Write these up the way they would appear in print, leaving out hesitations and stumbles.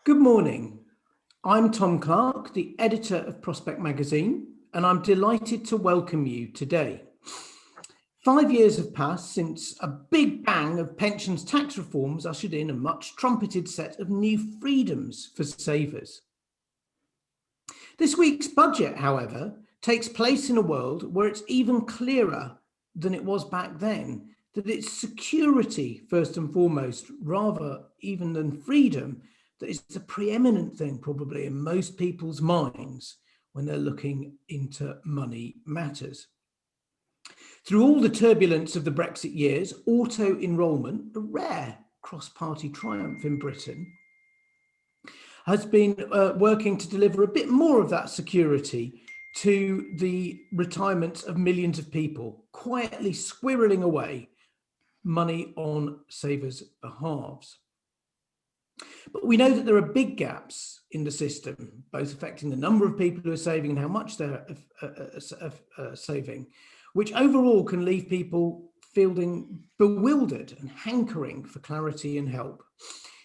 Good morning. I'm Tom Clark, the editor of Prospect magazine, and I'm delighted to welcome you today. 5 years have passed since a big bang of pensions tax reforms ushered in a much trumpeted set of new freedoms for savers. This week's budget, however, takes place in a world where it's even clearer than it was back then that it's security, first and foremost, rather even than freedom, that is the preeminent thing probably in most people's minds when they're looking into money matters. Through all the turbulence of the Brexit years, auto-enrolment, a rare cross-party triumph in Britain, has been working to deliver a bit more of that security to the retirements of millions of people, quietly squirreling away money on savers' behalves. But we know that there are big gaps in the system, both affecting the number of people who are saving and how much they're saving, which overall can leave people feeling bewildered and hankering for clarity and help.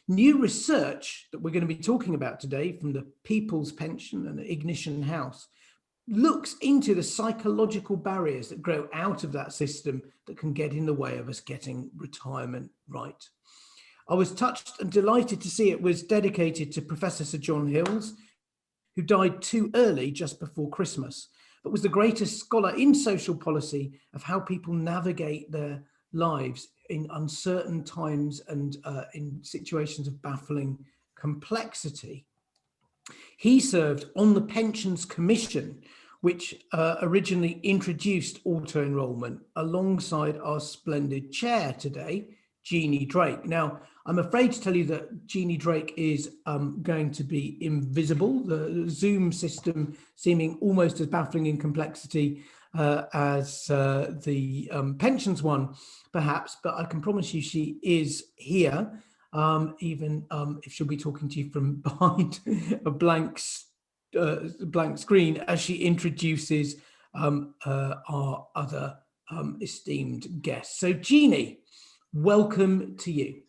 New research that we're going to be talking about today from the People's Pension and Ignition House looks into the psychological barriers that grow out of that system that can get in the way of us getting retirement right. I was touched and delighted to see it was dedicated to Professor Sir John Hills, who died too early just before Christmas, but was the greatest scholar in social policy of how people navigate their lives in uncertain times and in situations of baffling complexity. He served on the Pensions Commission, which originally introduced auto-enrolment alongside our splendid chair today, Jeannie Drake. Now, I'm afraid to tell you that Jeannie Drake is going to be invisible, the Zoom system seeming almost as baffling in complexity as the pensions one, perhaps, but I can promise you she is here, even if she'll be talking to you from behind a blank screen as she introduces our other esteemed guests. So Jeannie, welcome to you.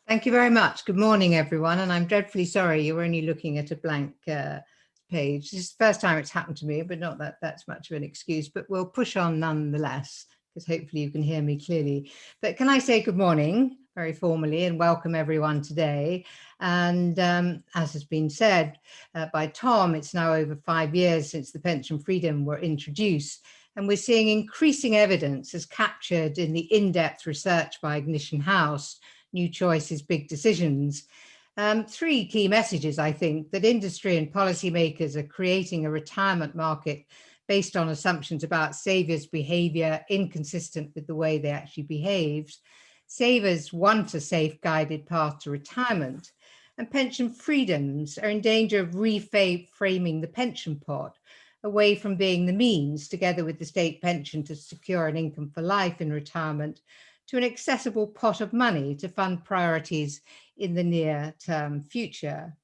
Thank you very much. Good morning, everyone. And I'm dreadfully sorry you're only looking at a blank page. This is the first time it's happened to me, but not that that's much of an excuse, but we'll push on nonetheless, because hopefully you can hear me clearly. But can I say good morning very formally and welcome everyone today. And as has been said by Tom, it's now over 5 years since the pension freedom were introduced. And we're seeing increasing evidence as captured in the in-depth research by Ignition House, New Choices, Big Decisions. 3 key messages, I think: that industry and policymakers are creating a retirement market based on assumptions about savers' behavior inconsistent with the way they actually behaved. Savers want a safe, guided path to retirement, and pension freedoms are in danger of reframing the pension pot away from being the means, together with the state pension, to secure an income for life in retirement, to an accessible pot of money to fund priorities in the near-term future.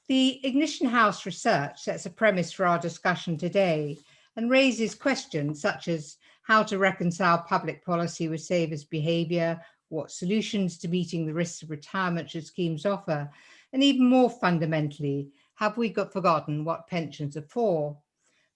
The Ignition House research sets a premise for our discussion today and raises questions such as how to reconcile public policy with savers' behaviour, what solutions to meeting the risks of retirement should schemes offer, and even more fundamentally, have we forgotten what pensions are for?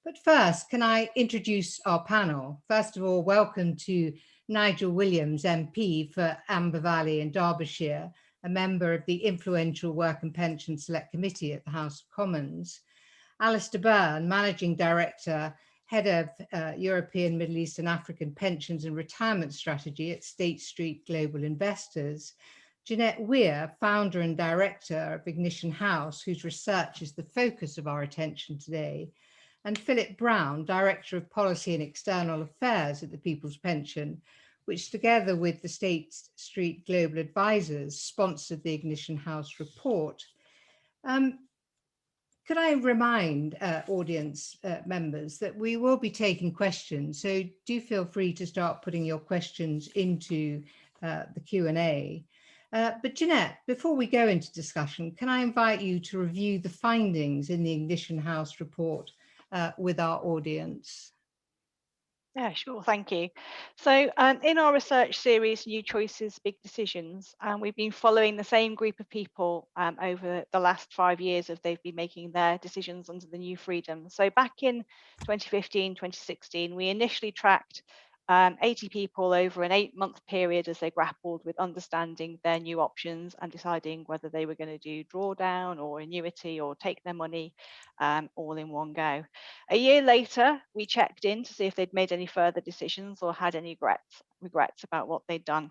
But first, can I introduce our panel? First of all, welcome to Nigel Williams, MP for Amber Valley in Derbyshire, a member of the influential Work and Pension Select Committee at the House of Commons. Alistair Byrne, Managing Director, Head of European, Middle East and African Pensions and Retirement Strategy at State Street Global Investors. Jeanette Weir, Founder and Director of Ignition House, whose research is the focus of our attention today. And Philip Brown, Director of Policy and External Affairs at the People's Pension, which together with the State Street Global Advisors sponsored the Ignition House report. Could I remind audience members that we will be taking questions, so do feel free to start putting your questions into the Q&A. But Jeanette, before we go into discussion, can I invite you to review the findings in the Ignition House report with our audience? Yeah, sure. Thank you. So, in our research series, New Choices, Big Decisions, we've been following the same group of people over the last 5 years as they've been making their decisions under the new freedom. So, back in 2015, 2016, we initially tracked 80 people over an 8-month period as they grappled with understanding their new options and deciding whether they were going to do drawdown or annuity or take their money all in one go. A year later, we checked in to see if they'd made any further decisions or had any regrets about what they'd done.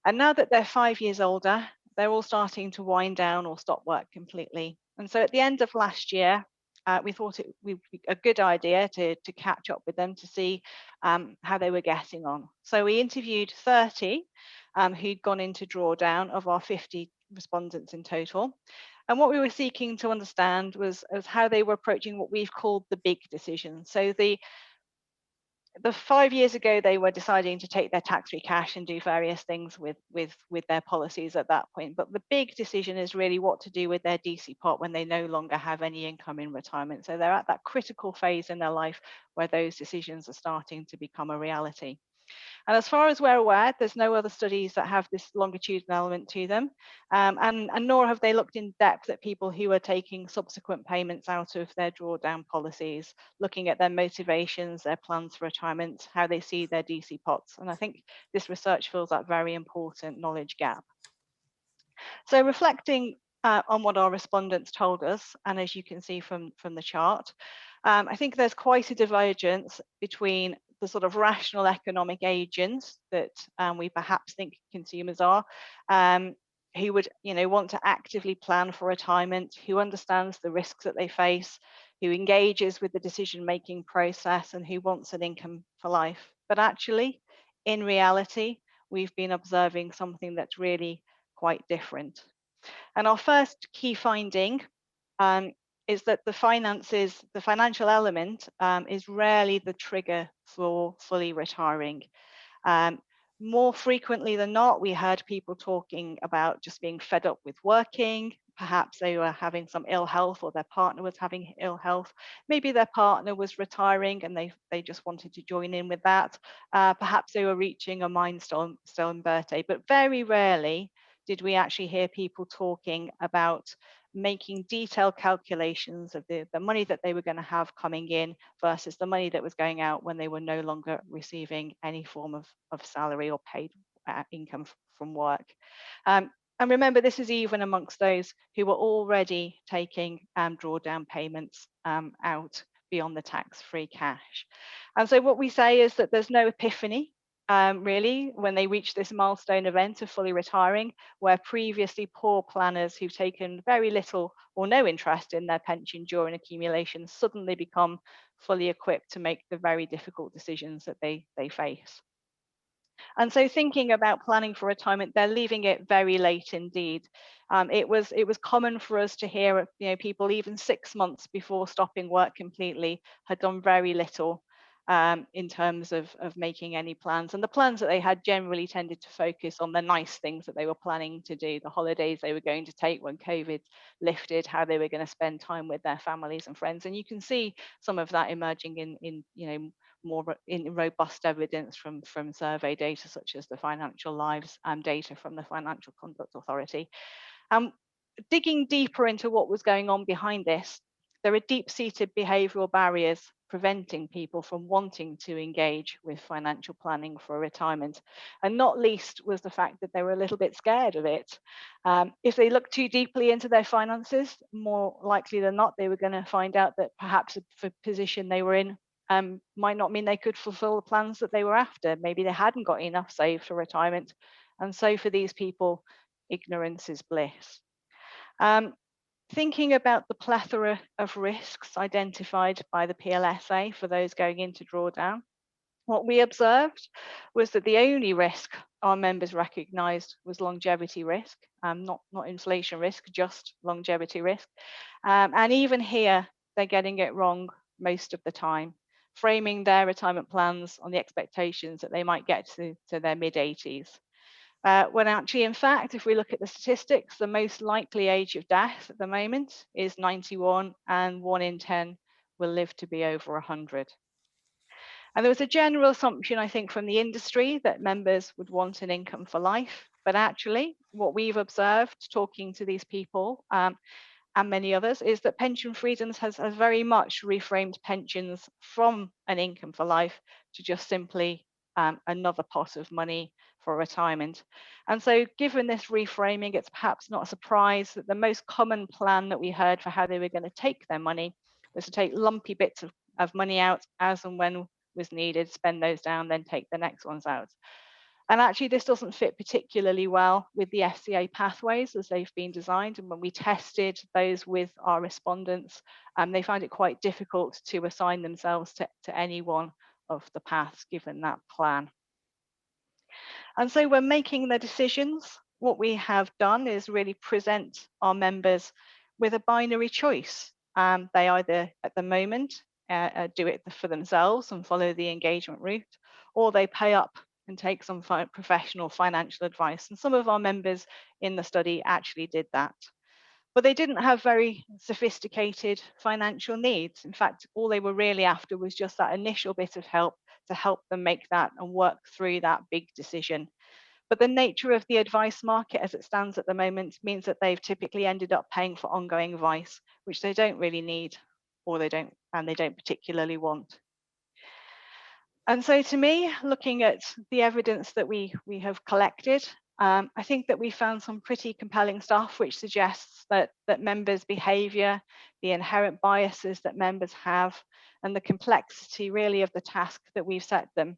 And now that they're 5 years older, they're all starting to wind down or stop work completely. And so at the end of last year, we thought it would be a good idea to catch up with them to see how they were getting on. So we interviewed 30 who'd gone into drawdown of our 50 respondents in total. And what we were seeking to understand was how they were approaching what we've called the big decision. So the 5 years ago, they were deciding to take their tax-free cash and do various things with their policies at that point. But the big decision is really what to do with their DC pot when they no longer have any income in retirement. So they're at that critical phase in their life where those decisions are starting to become a reality. And as far as we're aware, there's no other studies that have this longitudinal element to them, and nor have they looked in depth at people who are taking subsequent payments out of their drawdown policies, looking at their motivations, their plans for retirement, how they see their DC pots. And I think this research fills that very important knowledge gap. So reflecting on what our respondents told us, and as you can see from the chart, I think there's quite a divergence between the sort of rational economic agents that we perhaps think consumers are, who would want to actively plan for retirement, who understands the risks that they face, who engages with the decision-making process, and who wants an income for life. But actually, in reality, we've been observing something that's really quite different. And our first key finding is that the financial element is rarely the trigger for fully retiring. More frequently than not, we heard people talking about just being fed up with working. Perhaps they were having some ill health, or their partner was having ill health. Maybe their partner was retiring and they just wanted to join in with that. Perhaps they were reaching a milestone birthday, but very rarely did we actually hear people talking about making detailed calculations of the money that they were going to have coming in versus the money that was going out when they were no longer receiving any form of salary or paid income from work. And remember, this is even amongst those who were already taking drawdown payments out beyond the tax-free cash. And so what we say is that there's no epiphany really, when they reach this milestone event of fully retiring, where previously poor planners who've taken very little or no interest in their pension during accumulation suddenly become fully equipped to make the very difficult decisions that they face. And so thinking about planning for retirement, they're leaving it very late indeed. It was common for us to hear people even 6 months before stopping work completely had done very little in terms of making any plans. And the plans that they had generally tended to focus on the nice things that they were planning to do, the holidays they were going to take when COVID lifted, how they were going to spend time with their families and friends. And you can see some of that emerging in more in robust evidence from survey data, such as the Financial Lives data from the Financial Conduct Authority. Digging deeper into what was going on behind this, there are deep-seated behavioural barriers preventing people from wanting to engage with financial planning for retirement. And not least was the fact that they were a little bit scared of it. If they looked too deeply into their finances, more likely than not, they were going to find out that perhaps the position they were in might not mean they could fulfill the plans that they were after. Maybe they hadn't got enough saved for retirement. And so for these people, ignorance is bliss. Thinking about the plethora of risks identified by the PLSA for those going into drawdown, what we observed was that the only risk our members recognised was longevity risk, not inflation risk, just longevity risk. And even here, they're getting it wrong most of the time, framing their retirement plans on the expectations that they might get to their mid-80s. When actually, in fact, if we look at the statistics, the most likely age of death at the moment is 91, and 1 in 10 will live to be over 100. And there was a general assumption, I think, from the industry that members would want an income for life. But actually, what we've observed talking to these people and many others is that Pension Freedoms has very much reframed pensions from an income for life to just simply another pot of money for retirement. And so given this reframing, it's perhaps not a surprise that the most common plan that we heard for how they were going to take their money was to take lumpy bits of money out as and when was needed, spend those down, then take the next ones out. And actually, this doesn't fit particularly well with the FCA pathways as they've been designed. And when we tested those with our respondents, they found it quite difficult to assign themselves to any one of the paths given that plan. And so when making the decisions, what we have done is really present our members with a binary choice. They either, at the moment, do it for themselves and follow the engagement route, or they pay up and take some professional financial advice. And some of our members in the study actually did that. But they didn't have very sophisticated financial needs. In fact, all they were really after was just that initial bit of help to help them make that and work through that big decision. But the nature of the advice market as it stands at the moment means that they've typically ended up paying for ongoing advice, which they don't really need, or they don't particularly want. And so to me, looking at the evidence that we have collected, I think that we found some pretty compelling stuff which suggests that members' behaviour, the inherent biases that members have, and the complexity really of the task that we've set them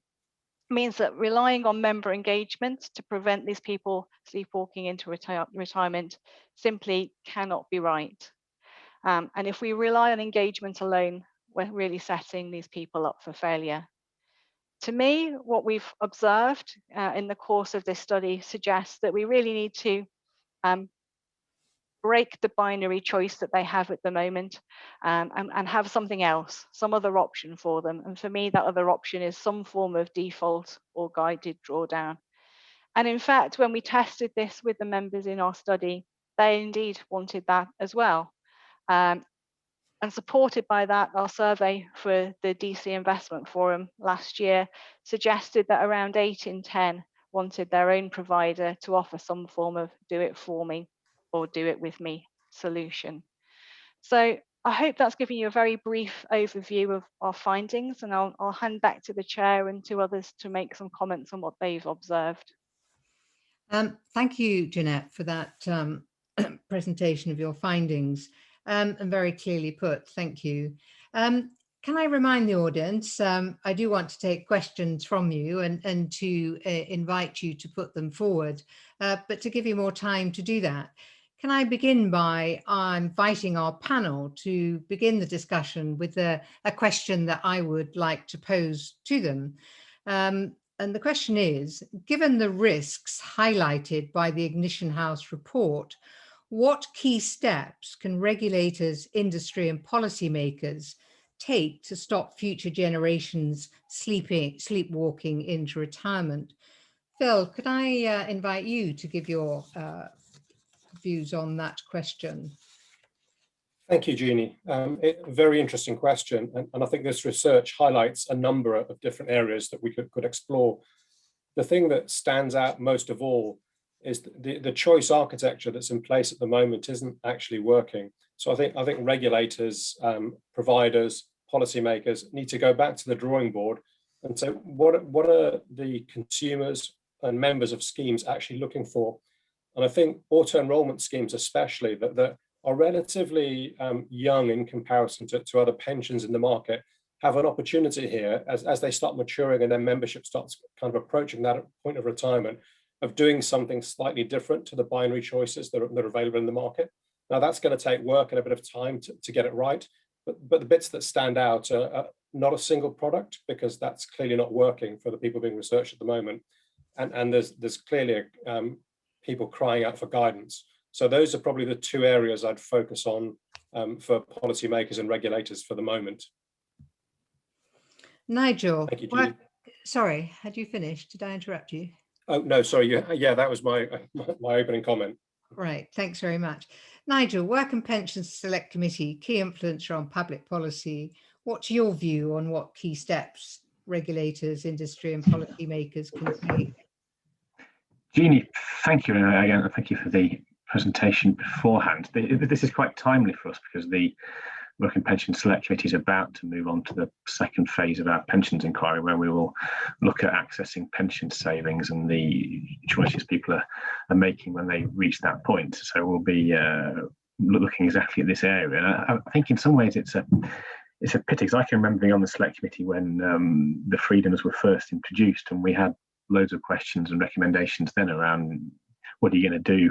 means that relying on member engagement to prevent these people sleepwalking into retirement simply cannot be right. And if we rely on engagement alone, we're really setting these people up for failure. To me, what we've observed in the course of this study suggests that we really need to break the binary choice that they have at the moment and have something else, some other option for them. And for me, that other option is some form of default or guided drawdown. And in fact, when we tested this with the members in our study, they indeed wanted that as well. And supported by that, our survey for the DC Investment Forum last year suggested that around 8 in 10 wanted their own provider to offer some form of do it for me or do it with me solution. So I hope that's given you a very brief overview of our findings, and I'll hand back to the chair and to others to make some comments on what they've observed. Thank you, Jeanette, for that presentation of your findings. And very clearly put, thank you. Can I remind the audience, I do want to take questions from you and to invite you to put them forward, but to give you more time to do that, can I begin by inviting our panel to begin the discussion with a question that I would like to pose to them. And the question is, given the risks highlighted by the Ignition House report, what key steps can regulators, industry and policymakers take to stop future generations sleepwalking into retirement? Phil, could I invite you to give your views on that question? Thank you, Jeannie. Very interesting question. And I think this research highlights a number of different areas that we could explore. The thing that stands out most of all is the choice architecture that's in place at the moment isn't actually working. So I think regulators, providers, policymakers need to go back to the drawing board and say, what are the consumers and members of schemes actually looking for? And I think auto-enrollment schemes especially that are relatively young in comparison to other pensions in the market have an opportunity here as they start maturing and their membership starts kind of approaching that point of retirement, of doing something slightly different to the binary choices that are available in the market. Now that's going to take work and a bit of time to get it right, but the bits that stand out are not a single product, because that's clearly not working for the people being researched at the moment. And there's clearly people crying out for guidance. So those are probably the two areas I'd focus on for policymakers and regulators for the moment. Nigel, thank you, Julie. Sorry, had you finished? Did I interrupt you? Oh, no, sorry. Yeah, that was my opening comment. Right, thanks very much. Nigel, Work and Pensions Select Committee, key influencer on public policy. What's your view on what key steps regulators, industry and policymakers can take? Jeannie, thank you again. Thank you for the presentation beforehand. This is quite timely for us because the Working Pension Select Committee is about to move on to the second phase of our pensions inquiry, where we will look at accessing pension savings and the choices people are making when they reach that point. So we'll be looking exactly at this area. And I think in some ways it's a pity, because I can remember being on the Select Committee when the freedoms were first introduced, and we had loads of questions and recommendations then around what are you going to do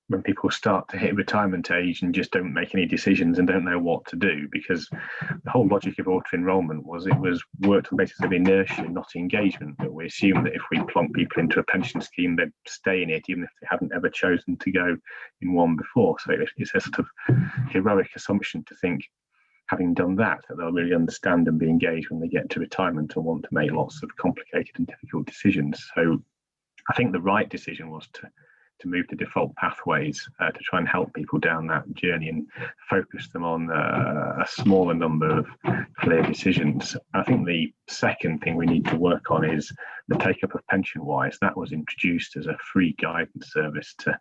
when people start to hit retirement age and just don't make any decisions and don't know what to do, because the whole logic of auto-enrolment was it was worked on the basis of inertia, not engagement. But we assume that if we plonk people into a pension scheme, they'd stay in it even if they hadn't ever chosen to go in one before. So it's a sort of heroic assumption to think, having done that they'll really understand and be engaged when they get to retirement and want to make lots of complicated and difficult decisions. So I think the right decision was to move to default pathways to try and help people down that journey and focus them on a smaller number of clear decisions. I think the second thing we need to work on is the take-up of PensionWise. That was introduced as a free guidance service to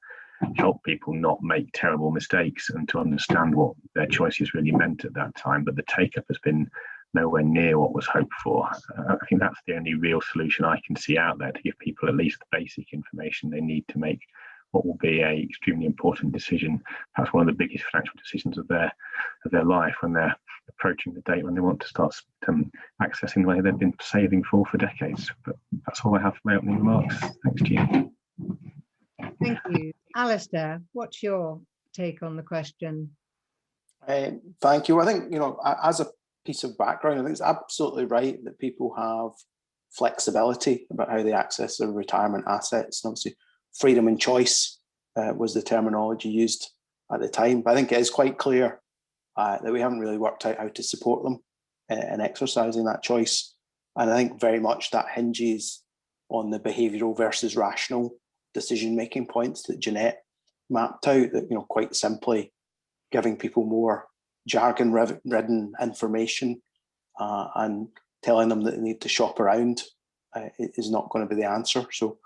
help people not make terrible mistakes and to understand what their choices really meant at that time. But the take-up has been nowhere near what was hoped for. I think that's the only real solution I can see out there, to give people at least the basic information they need to make what will be a extremely important decision, perhaps one of the biggest financial decisions of their life, when they're approaching the date when they want to start accessing the money they've been saving for decades. But that's all I have for my opening remarks. Thanks, Jean. Thank you. Alistair, what's your take on the question? Thank you. I think, as a piece of background, I think it's absolutely right that people have flexibility about how they access their retirement assets. And obviously, freedom and choice was the terminology used at the time. But I think it is quite clear that we haven't really worked out how to support them in exercising that choice. And I think very much that hinges on the behavioural versus rational decision-making points that Jeanette mapped out, that, quite simply giving people more jargon-ridden information and telling them that they need to shop around is not going to be the answer. So,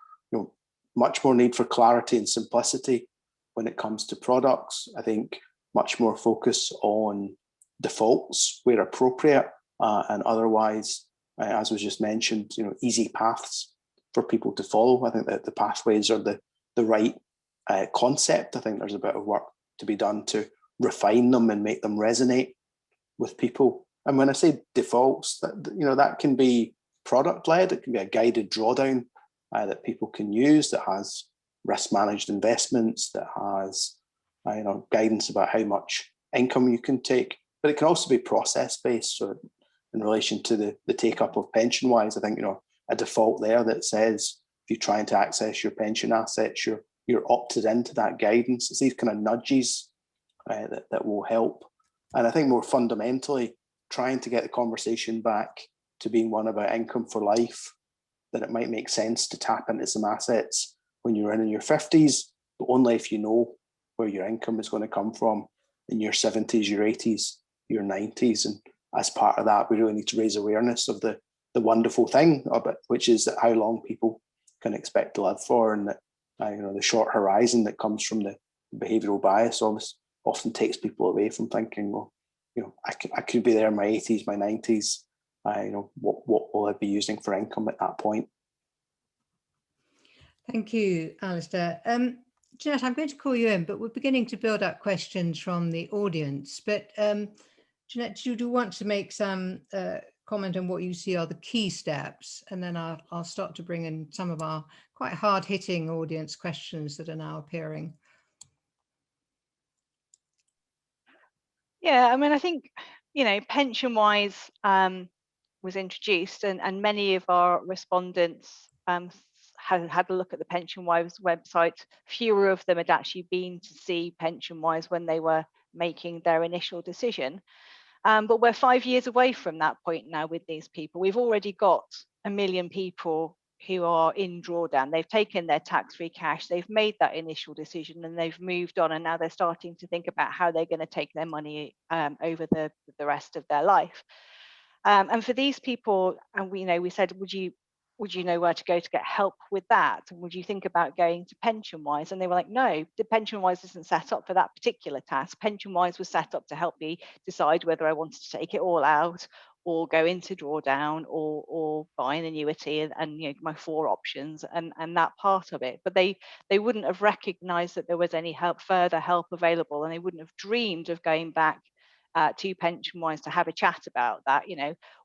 much more need for clarity and simplicity when it comes to products. I think much more focus on defaults where appropriate, and otherwise, as was just mentioned, easy paths for people to follow. I think that the pathways are the right concept. I think there's a bit of work to be done to refine them and make them resonate with people. And when I say defaults, that can be product-led. It can be a guided drawdown that people can use, that has risk-managed investments, that has guidance about how much income you can take. But it can also be process-based. So in relation to the take-up of PensionWise, I think a default there that says if you're trying to access your pension assets, you're opted into that guidance. It's these kind of nudges that will help. And I think more fundamentally, trying to get the conversation back to being one about income for life, that it might make sense to tap into some assets when you're in your 50s, but only if you know where your income is going to come from in your 70s, your 80s, your 90s. And as part of that, we really need to raise awareness of the wonderful thing of it, which is that how long people can expect to live for, and that the short horizon that comes from the behavioural bias often takes people away from thinking, well, I could be there in my 80s, my 90s. What will I be using for income at that point? Thank you, Alistair. Jeanette, I'm going to call you in, but we're beginning to build up questions from the audience. But Jeanette, do you want to make some comment on what you see are the key steps? And then I'll start to bring in some of our quite hard-hitting audience questions that are now appearing. Yeah, I mean, I think, PensionWise was introduced, and many of our respondents had a look at the PensionWise website. Fewer of them had actually been to see PensionWise when they were making their initial decision. But we're 5 years away from that point now with these people. We've already got 1 million people who are in drawdown. They've taken their tax-free cash, they've made that initial decision, and they've moved on, and now they're starting to think about how they're going to take their money over the rest of their life. And for these people, and we said, would you know where to go to get help with that? And would you think about going to PensionWise? And they were like, no, the PensionWise isn't set up for that particular task. PensionWise was set up to help me decide whether I wanted to take it all out or go into drawdown or buy an annuity, and my 4 options and that part of it. But they wouldn't have recognized that there was any further help available, and they wouldn't have dreamed of going back to PensionWise to have a chat about that.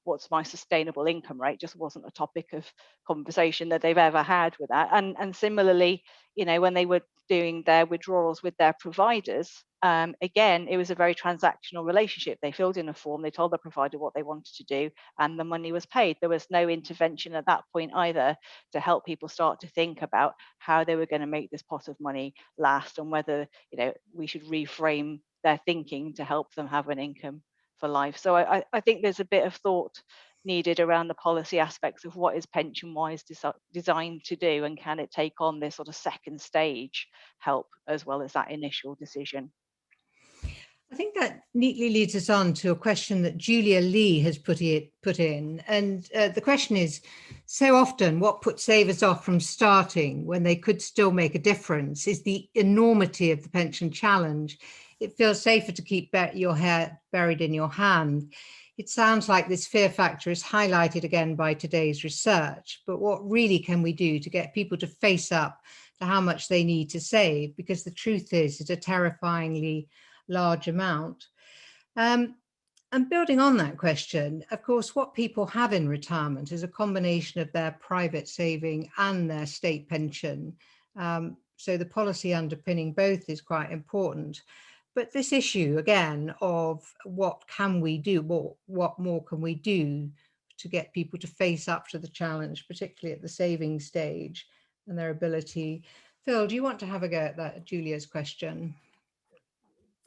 What's my sustainable income rate just wasn't a topic of conversation that they've ever had with that. And similarly, when they were doing their withdrawals with their providers, again, it was a very transactional relationship. They filled in a form, they told the provider what they wanted to do, and the money was paid. There was no intervention at that point either to help people start to think about how they were going to make this pot of money last, and whether we should reframe their thinking to help them have an income for life. So I think there's a bit of thought needed around the policy aspects of what is PensionWise designed to do, and can it take on this sort of second stage help as well as that initial decision. I think that neatly leads us on to a question that Julia Lee has put in. And the question is, so often what puts savers off from starting when they could still make a difference is the enormity of the pension challenge. It feels safer to keep your hair buried in your hand. It sounds like this fear factor is highlighted again by today's research, but what really can we do to get people to face up to how much they need to save? Because the truth is, it's a terrifyingly large amount. And building on that question, of course, what people have in retirement is a combination of their private saving and their state pension. So the policy underpinning both is quite important. But this issue, again, of what can we do, what more can we do to get people to face up to the challenge, particularly at the saving stage and their ability. Phil, do you want to have a go at that, Julia's question?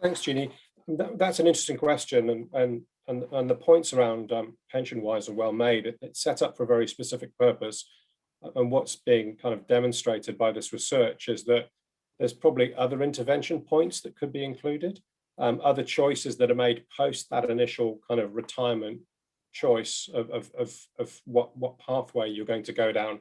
Thanks, Jeannie. That's an interesting question, and the points around PensionWise are well made. It's set up for a very specific purpose, and what's being kind of demonstrated by this research is that there's probably other intervention points that could be included, other choices that are made post that initial kind of retirement choice of what pathway you're going to go down,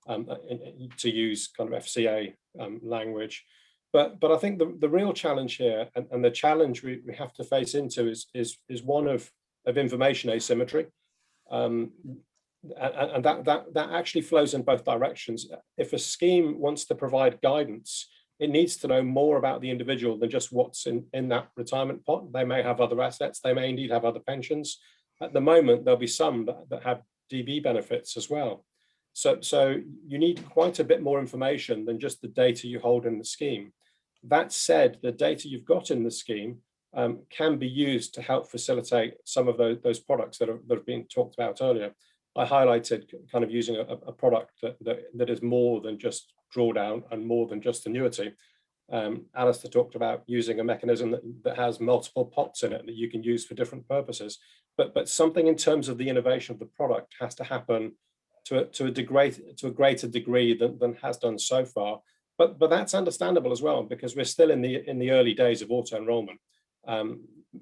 to use kind of FCA language. But I think the real challenge here, and the challenge we have to face into is one of information asymmetry. And that actually flows in both directions. If a scheme wants to provide guidance, it needs to know more about the individual than just what's in that retirement pot. They may have other assets, they may indeed have other pensions. At the moment, there'll be some that have DB benefits as well. So you need quite a bit more information than just the data you hold in the scheme. That said, the data you've got in the scheme can be used to help facilitate some of those products that have been talked about earlier. I highlighted kind of using a product that is more than just drawdown and more than just annuity. Alistair talked about using a mechanism that has multiple pots in it that you can use for different purposes. But something in terms of the innovation of the product has to happen to a greater degree than has done so far. But that's understandable as well, because we're still in the early days of auto enrollment.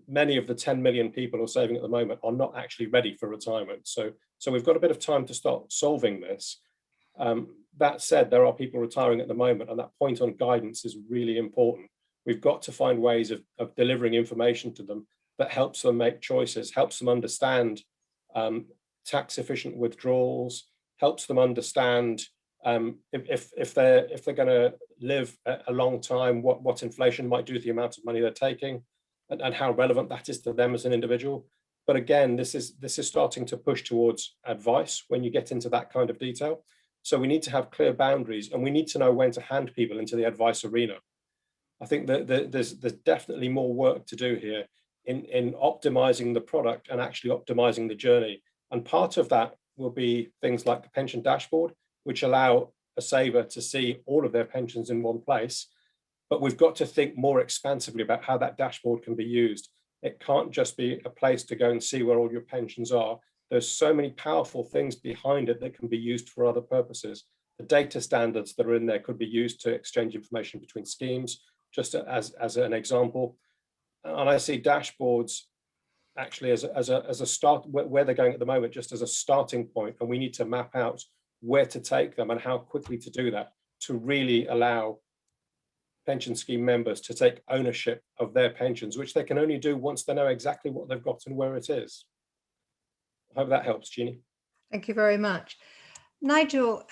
Many of the 10 million people who are saving at the moment are not actually ready for retirement. So we've got a bit of time to start solving this. That said, there are people retiring at the moment, and that point on guidance is really important. We've got to find ways of delivering information to them that helps them make choices, helps them understand tax efficient withdrawals, helps them understand if they're going to live a long time, what inflation might do to the amount of money they're taking, and how relevant that is to them as an individual. But again, this is starting to push towards advice when you get into that kind of detail. So we need to have clear boundaries, and we need to know when to hand people into the advice arena. I think that there's definitely more work to do here in optimizing the product and actually optimizing the journey. And part of that will be things like the pension dashboard, which allow a saver to see all of their pensions in one place. But we've got to think more expansively about how that dashboard can be used. It can't just be a place to go and see where all your pensions are. There's so many powerful things behind it that can be used for other purposes. The data standards that are in there could be used to exchange information between schemes, just as an example. And I see dashboards actually as a start, where they're going at the moment, just as a starting point, and we need to map out where to take them and how quickly to do that to really allow pension scheme members to take ownership of their pensions, which they can only do once they know exactly what they've got and where it is. I hope that helps, Jeannie. Thank you very much. Nigel,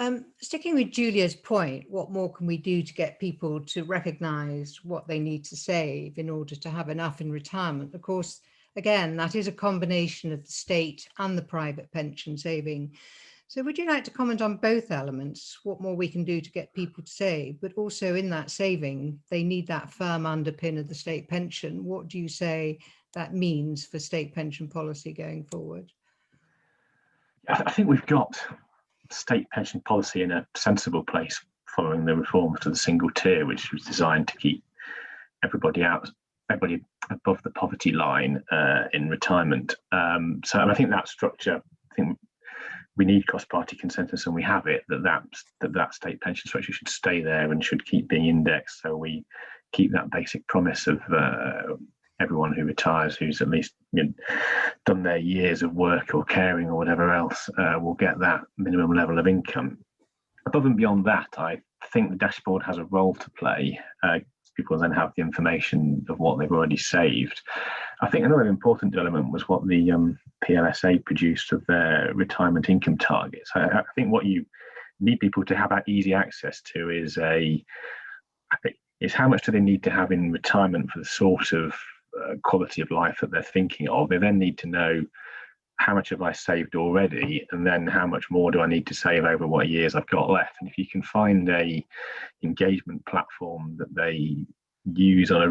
sticking with Julia's point, what more can we do to get people to recognise what they need to save in order to have enough in retirement? Of course, again, that is a combination of the state and the private pension saving. So would you like to comment on both elements, what more we can do to get people to save, but also in that saving, they need that firm underpin of the state pension. What do you say that means for state pension policy going forward? I think we've got state pension policy in a sensible place following the reforms to the single tier, which was designed to keep everybody above the poverty line in retirement. So I think that structure, I think we need cross-party consensus, and we have it, that state pension structure should stay there and should keep being indexed, so we keep that basic promise of everyone who retires, who's at least done their years of work or caring or whatever else, will get that minimum level of income. Above and beyond that, I think the dashboard has a role to play. People then have the information of what they've already saved. I think another important element was what the PLSA produced of their retirement income targets. I think what you need people to have easy access to is how much do they need to have in retirement for the sort of quality of life that they're thinking of. They then need to know, how much have I saved already, and then how much more do I need to save over what years I've got left. And if you can find a engagement platform that they use on a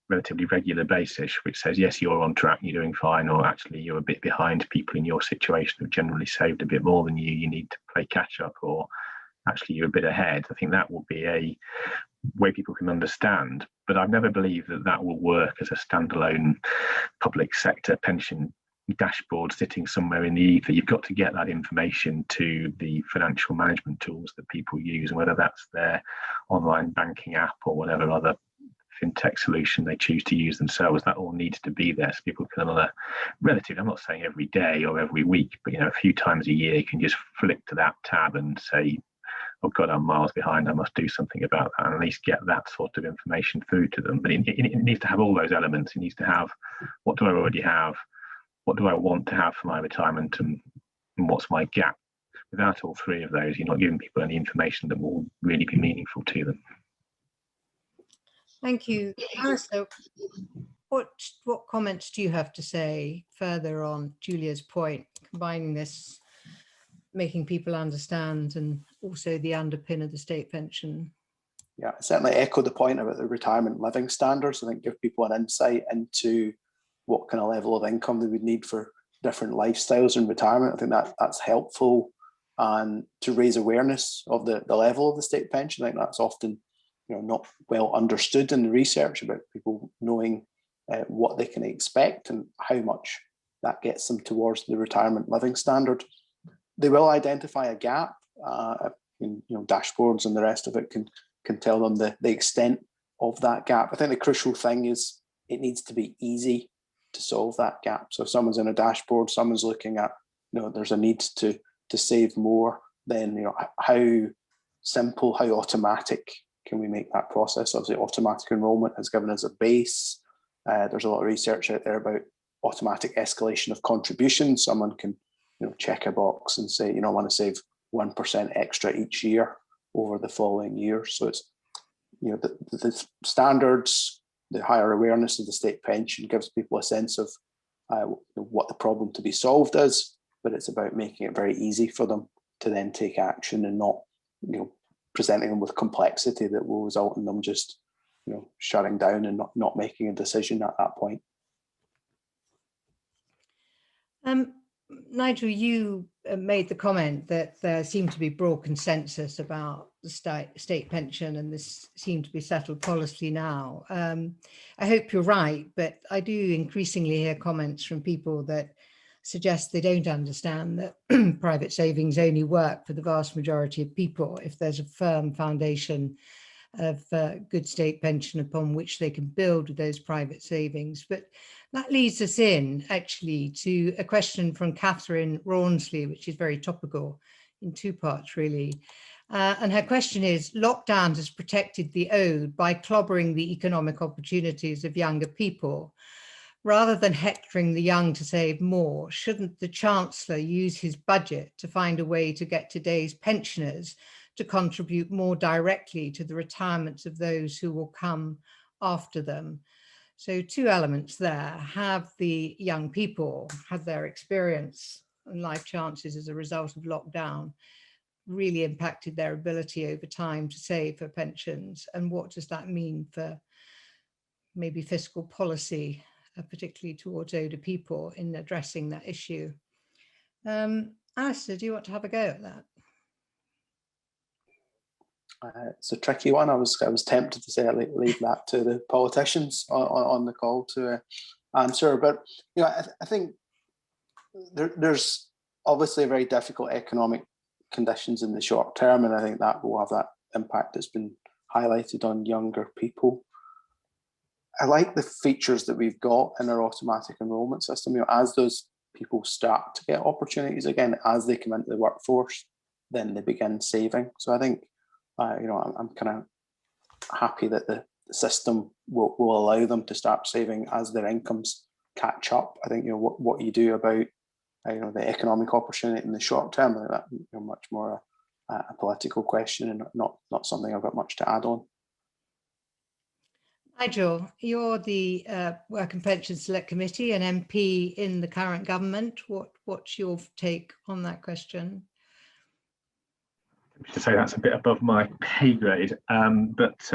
relatively regular basis, which says, yes, you're on track, you're doing fine, or actually you're a bit behind, people in your situation have generally saved a bit more than you need to play catch up, or actually you're a bit ahead, I think that will be a way people can understand. But I've never believed that will work as a standalone public sector pension dashboard sitting somewhere in the ether. You've got to get that information to the financial management tools that people use, and whether that's their online banking app or whatever other fintech solution they choose to use themselves, that all needs to be there so people can, on a relative, I'm not saying every day or every week, but a few times a year, you can just flick to that tab and say, oh God, I'm miles behind, I must do something about that, and at least get that sort of information through to them. But it needs to have all those elements. It needs to have, what do I already have? What do I want to have for my retirement, and what's my gap? Without all three of those, you're not giving people any information that will really be meaningful to them. Thank you. Alistair, what comments do you have to say further on Julia's point, combining this, making people understand, and also the underpin of the state pension? Yeah, I certainly echo the point about the retirement living standards. I think give people an insight into what kind of level of income they would need for different lifestyles in retirement. I think that's helpful, and to raise awareness of the level of the state pension. I think that's often not well understood in the research about people knowing what they can expect and how much that gets them towards the retirement living standard. They will identify a gap. Dashboards and the rest of it can tell them the extent of that gap. I think the crucial thing is it needs to be easy to solve that gap. So if someone's in a dashboard, someone's looking at, there's a need to save more, then how simple, how automatic can we make that process? Obviously, automatic enrolment has given us a base. There's a lot of research out there about automatic escalation of contributions. Someone can check a box and say, I want to save 1% extra each year over the following year. So it's the standards, the higher awareness of the state pension gives people a sense of what the problem to be solved is, but it's about making it very easy for them to then take action and not presenting them with complexity that will result in them just shutting down and not making a decision at that point. Nigel, you made the comment that there seemed to be broad consensus about the state pension, and this seemed to be settled policy now. I hope you're right, but I do increasingly hear comments from people that suggest they don't understand that private savings only work for the vast majority of people if there's a firm foundation of good state pension upon which they can build with those private savings. But that leads us in actually to a question from Catherine Rawnsley, which is very topical in two parts really. And her question is, lockdown has protected the ode by clobbering the economic opportunities of younger people. Rather than hectoring the young to save more, shouldn't the Chancellor use his budget to find a way to get today's pensioners to contribute more directly to the retirements of those who will come after them? So two elements there. Have the young people had their experience and life chances as a result of lockdown really impacted their ability over time to save for pensions? And what does that mean for maybe fiscal policy, particularly towards older people in addressing that issue? Alistair, do you want to have a go at that? It's a tricky one. I was tempted to say leave that to the politicians on the call to answer, but I think there's obviously very difficult economic conditions in the short term, and I think that will have that impact that's been highlighted on younger people. I like the features that we've got in our automatic enrolment system. As those people start to get opportunities again, as they come into the workforce, then they begin saving. So I think I'm kind of happy that the system will allow them to start saving as their incomes catch up. I think what you do about the economic opportunity in the short term, I think that much more a political question and not something I've got much to add on. Nigel, you're the Work and Pension Select Committee and MP in the current government. What's your take on that question? To say that's a bit above my pay grade, but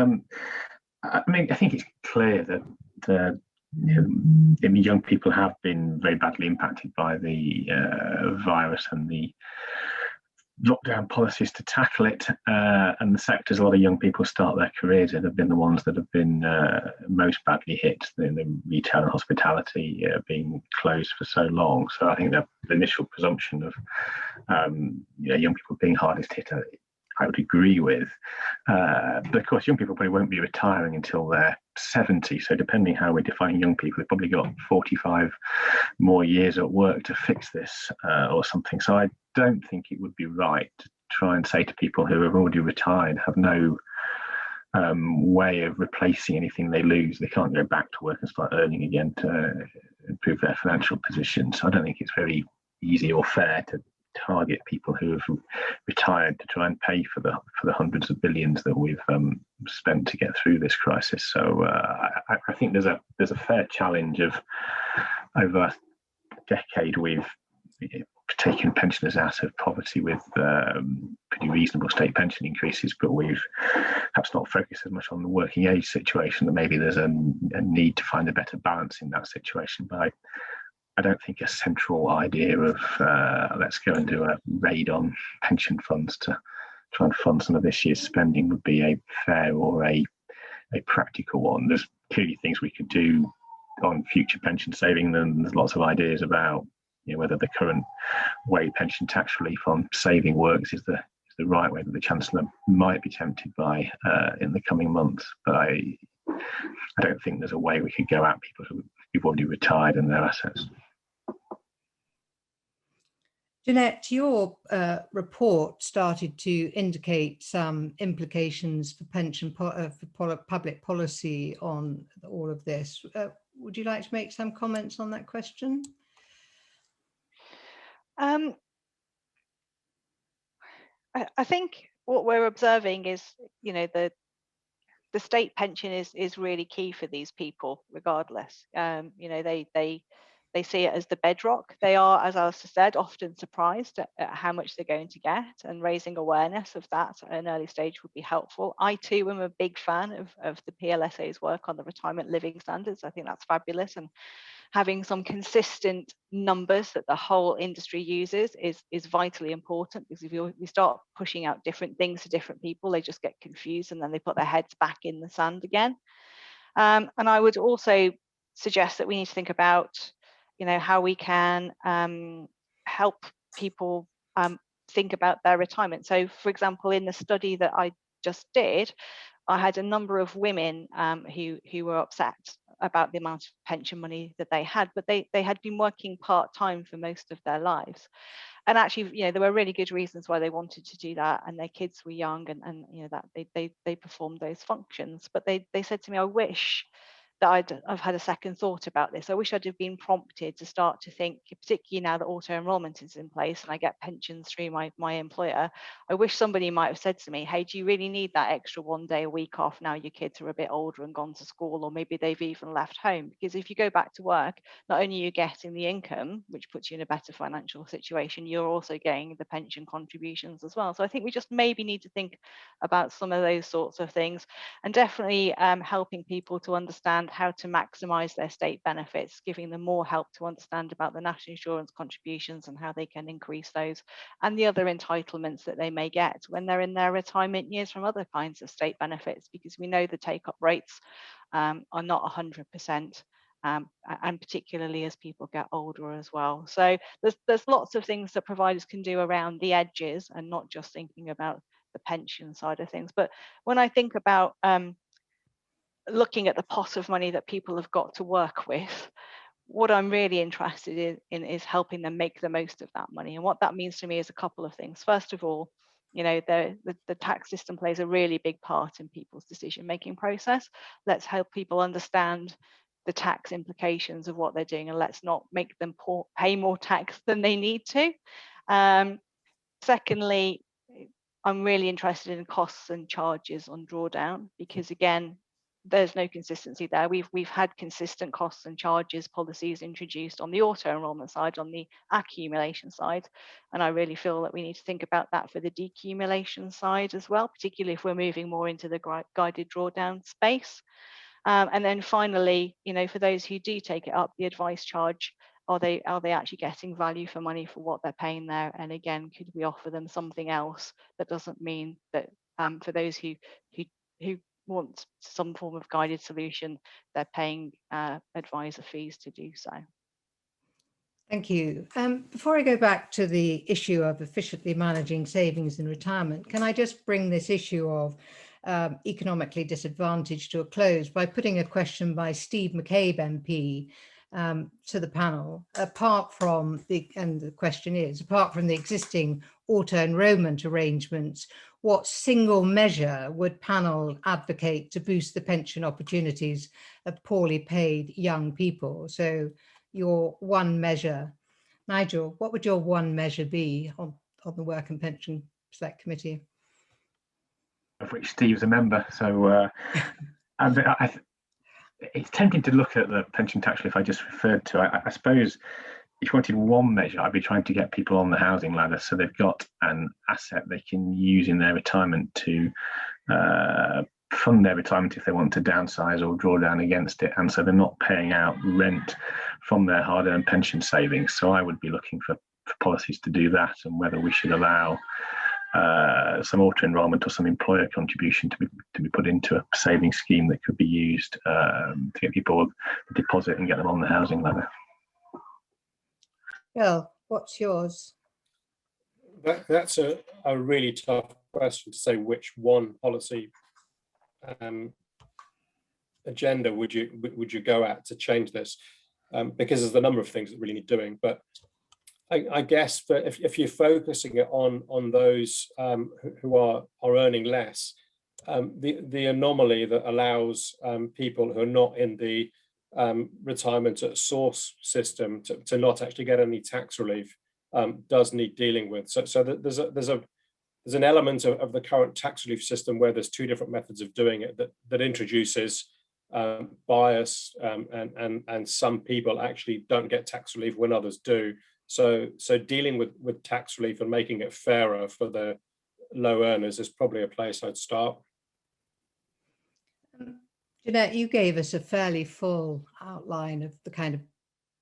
I mean, I think it's clear that young people have been very badly impacted by the virus and the lockdown policies to tackle it, and the sectors a lot of young people start their careers in have been the ones that have been most badly hit, the retail and hospitality being closed for so long. So I think the initial presumption of young people being hardest hit, I would agree with. But of course, young people probably won't be retiring until they're 70. So depending how we're defining young people, they've probably got 45 more years at work to fix this or something. So I don't think it would be right to try and say to people who have already retired, have no way of replacing anything they lose. They can't go back to work and start earning again to improve their financial position. So I don't think it's very easy or fair to target people who have retired to try and pay for the hundreds of billions that we've spent to get through this crisis. So I think there's a fair challenge of over a decade we've taken pensioners out of poverty with pretty reasonable state pension increases, but we've perhaps not focused as much on the working age situation, that maybe there's a need to find a better balance in that situation. But I don't think a central idea of let's go and do a raid on pension funds to try and fund some of this year's spending would be a fair or a practical one. There's clearly things we could do on future pension saving, and there's lots of ideas about whether the current way pension tax relief on saving works is the right way that the Chancellor might be tempted by in the coming months. But I don't think there's a way we could go at people who've already retired and their assets. Jeanette, your report started to indicate some implications for pension for public policy on all of this. Would you like to make some comments on that question? I think what we're observing is, the state pension is really key for these people, regardless. They see it as the bedrock. They are, as Alistair said, often surprised at how much they're going to get, and raising awareness of that at an early stage would be helpful. I too am a big fan of the PLSA's work on the retirement living standards. I think that's fabulous, and having some consistent numbers that the whole industry uses is vitally important, because if we start pushing out different things to different people, they just get confused and then they put their heads back in the sand again. And I would also suggest that we need to think about how we can help people think about their retirement. So, for example, in the study that I just did, I had a number of women who were upset about the amount of pension money that they had, but they had been working part-time for most of their lives. And actually, you know, there were really good reasons why they wanted to do that, and their kids were young, and you know, that they performed those functions. But they said to me, I wish that I've had a second thought about this. I wish I'd have been prompted to start to think, particularly now that auto enrollment is in place and I get pensions through my employer. I wish somebody might have said to me, hey, do you really need that extra 1 day a week off now your kids are a bit older and gone to school, or maybe they've even left home? Because if you go back to work, not only are you getting the income, which puts you in a better financial situation, you're also getting the pension contributions as well. So I think we just maybe need to think about some of those sorts of things, and definitely helping people to understand how to maximize their state benefits, giving them more help to understand about the national insurance contributions and how they can increase those, and the other entitlements that they may get when they're in their retirement years from other kinds of state benefits, because we know the take-up rates are not 100%. And particularly as people get older as well. So there's lots of things that providers can do around the edges, and not just thinking about the pension side of things. But when I think about looking at the pot of money that people have got to work with, what I'm really interested in is helping them make the most of that money. And what that means to me is a couple of things. First of all, you know, the tax system plays a really big part in people's decision-making process. Let's help people understand the tax implications of what they're doing, and let's not make them pay more tax than they need to. Secondly, I'm really interested in costs and charges on drawdown, because again, there's no consistency there. We've had consistent costs and charges policies introduced on the auto enrollment side, on the accumulation side, and I really feel that we need to think about that for the decumulation side as well, particularly if we're moving more into the guided drawdown space. And then finally, you know, for those who do take it up, the advice charge, are they actually getting value for money for what they're paying there? And again, could we offer them something else that doesn't mean that for those who want some form of guided solution, they're paying advisor fees to do so. Thank you. Before I go back to the issue of efficiently managing savings in retirement, can I just bring this issue of economically disadvantaged to a close by putting a question by Steve McCabe MP to the panel. Apart from the question is, apart from the existing auto enrolment arrangements, what single measure would panel advocate to boost the pension opportunities of poorly paid young people? So your one measure. Nigel, what would your one measure be on the Work and Pension Select Committee? Of which Steve's a member, so it's tempting to look at the pension tax relief I just referred to. I suppose if you wanted one measure, I'd be trying to get people on the housing ladder so they've got an asset they can use in their retirement to fund their retirement if they want to downsize or draw down against it, and so they're not paying out rent from their hard-earned pension savings. So I would be looking for policies to do that, and whether we should allow some auto enrolment or some employer contribution to be put into a savings scheme that could be used to get people a deposit and get them on the housing ladder. Bill, what's yours? That's a really tough question to say which one policy agenda would you go at to change this, because there's a number of things that really need doing. But I guess if you're focusing it on those who are earning less, the anomaly that allows people who are not in the retirement at source system to not actually get any tax relief does need dealing with. So there's an element of the current tax relief system where there's two different methods of doing it that introduces bias, and some people actually don't get tax relief when others do. So dealing with tax relief and making it fairer for the low earners is probably a place I'd start. Jeanette, you gave us a fairly full outline of the kind of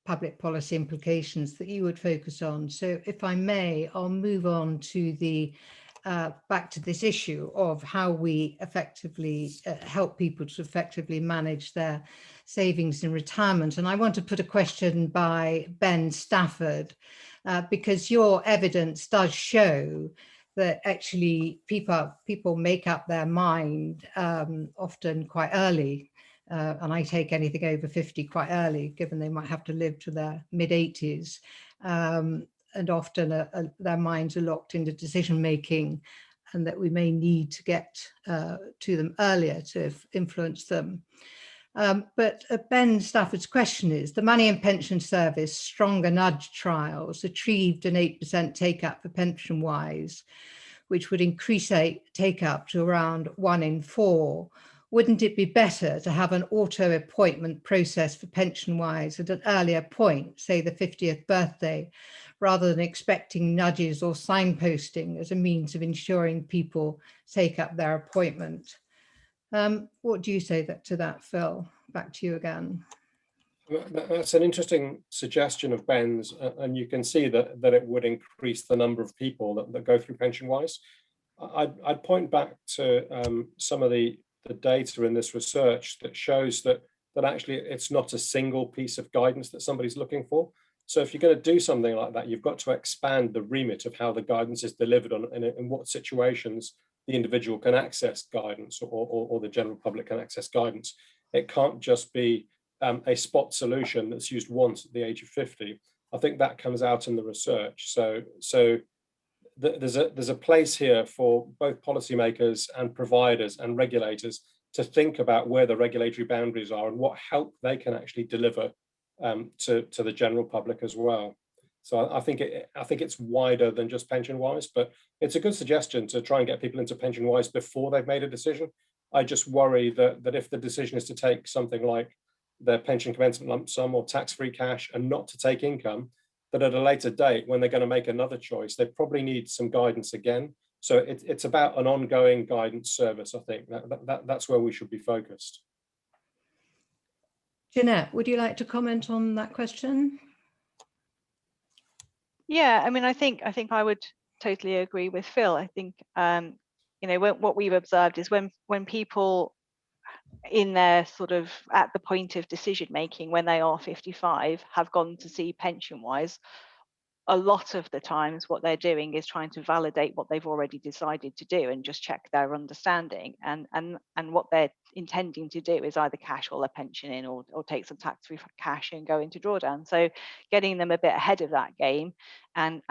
public policy implications that you would focus on. So if I may, I'll move on to the back to this issue of how we effectively help people to effectively manage their savings in retirement. And I want to put a question by Ben Stafford, because your evidence does show that actually people make up their mind often quite early. And I take anything over 50 quite early, given they might have to live to their mid-80s. And often their minds are locked into decision making, and that we may need to get to them earlier to influence them. But Ben Stafford's question is, the Money and Pension Service Stronger Nudge trials achieved an 8% take-up for PensionWise, which would increase take-up to around 1 in 4. Wouldn't it be better to have an auto-appointment process for PensionWise at an earlier point, say the 50th birthday, rather than expecting nudges or signposting as a means of ensuring people take up their appointment? What do you say to that, Phil? Back to you again. That's an interesting suggestion of Ben's, and you can see that it would increase the number of people that go through PensionWise. I'd point back to some of the data in this research that shows that actually it's not a single piece of guidance that somebody's looking for. So if you're going to do something like that, you've got to expand the remit of how the guidance is delivered in what situations the individual can access guidance, or the general public can access guidance. It can't just be a spot solution that's used once at the age of 50. I think that comes out in the research. So there's a place here for both policymakers and providers and regulators to think about where the regulatory boundaries are and what help they can actually deliver to the general public as well. So I think it's wider than just PensionWise, but it's a good suggestion to try and get people into PensionWise before they've made a decision. I just worry that if the decision is to take something like their pension commencement lump sum or tax-free cash and not to take income, that at a later date, when they're going to make another choice, they probably need some guidance again. So it's about an ongoing guidance service. I think that's where we should be focused. Jeanette, would you like to comment on that question? Yeah, I mean, I think I would totally agree with Phil. I think what we've observed is when people in their sort of at the point of decision making when they are 55 have gone to see PensionWise, a lot of the times what they're doing is trying to validate what they've already decided to do and just check their understanding, and what they're intending to do is either cash all their pension in or take some tax-free cash and go into drawdown. So getting them a bit ahead of that game and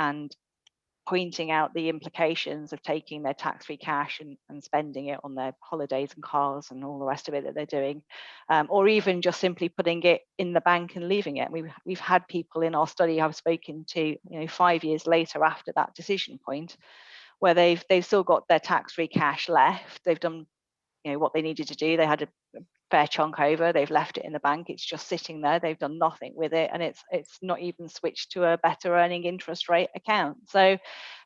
pointing out the implications of taking their tax-free cash and spending it on their holidays and cars and all the rest of it that they're doing, or even just simply putting it in the bank and leaving it. We've had people in our study I've spoken to, 5 years later after that decision point, where they've still got their tax-free cash left. They've done what they needed to do. They had a fair chunk over, they've left it in the bank, it's just sitting there, they've done nothing with it, and it's not even switched to a better earning interest rate account. So